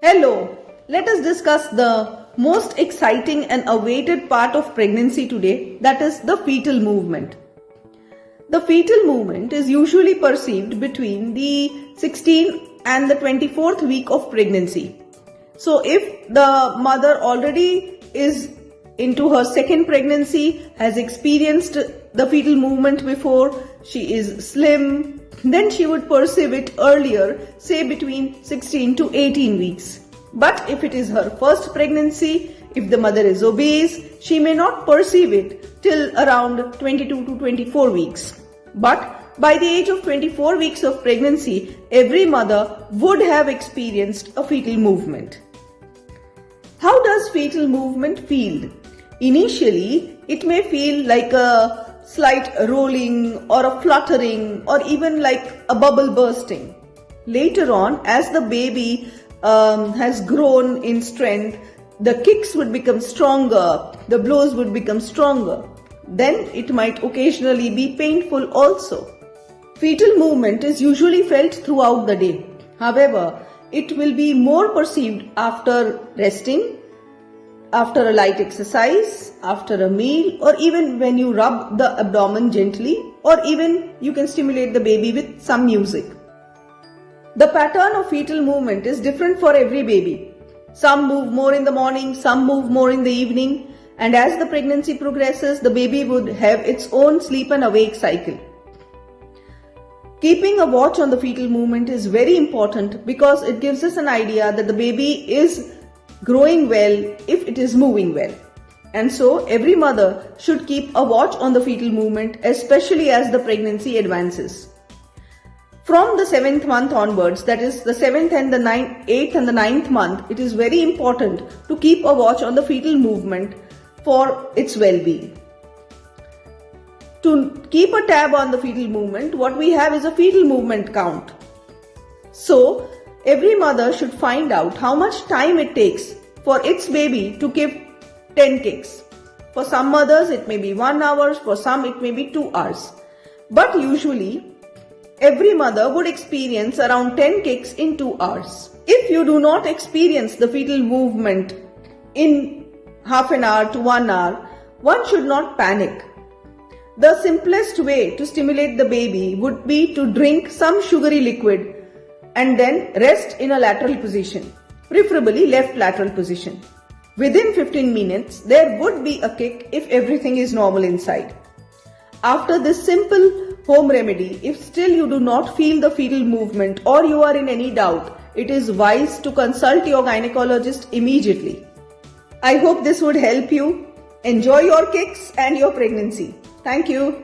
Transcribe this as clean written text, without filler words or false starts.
Hello, let us discuss the most exciting and awaited part of pregnancy today, that is the fetal movement. The fetal movement is usually perceived between the 16th and the 24th week of pregnancy. So if the mother already is into her second pregnancy, has experienced the fetal movement before, she is slim, then she would perceive it earlier, say between 16 to 18 weeks. But if it is her first pregnancy, if the mother is obese, she may not perceive it till around 22 to 24 weeks. But by the age of 24 weeks of pregnancy, every mother would have experienced a fetal movement. How does fetal movement feel? Initially, it may feel like a slight rolling or a fluttering or even like a bubble bursting. Later on, as the baby has grown in strength, the kicks would become stronger, the blows would become stronger. Then it might occasionally be painful also. Fetal movement is usually felt throughout the day. However, it will be more perceived after resting, after a light exercise, after a meal, or even when you rub the abdomen gently, or even you can stimulate the baby with some music. The pattern of fetal movement is different for every baby. Some move more in the morning, some move more in the evening, and as the pregnancy progresses, the baby would have its own sleep and awake cycle. Keeping a watch on the fetal movement is very important because it gives us an idea that the baby is growing well if it is moving well. And so every mother should keep a watch on the fetal movement, especially as the pregnancy advances. From the 7th month onwards, that is the 7th and the 8th and the 9th month, it is very important to keep a watch on the fetal movement for its well-being. To keep a tab on the fetal movement, what we have is a fetal movement count. So, every mother should find out how much time it takes for its baby to give 10 kicks. For some mothers it may be 1 hour, for some it may be 2 hours. But usually every mother would experience around 10 kicks in 2 hours. If you do not experience the fetal movement in half an hour to 1 hour, one should not panic. The simplest way to stimulate the baby would be to drink some sugary liquid and then rest in a lateral position, preferably left lateral position. Within 15 minutes, there would be a kick if everything is normal inside. After this simple home remedy, if still you do not feel the fetal movement or you are in any doubt, it is wise to consult your gynecologist immediately. I hope this would help you. Enjoy your kicks and your pregnancy. Thank you.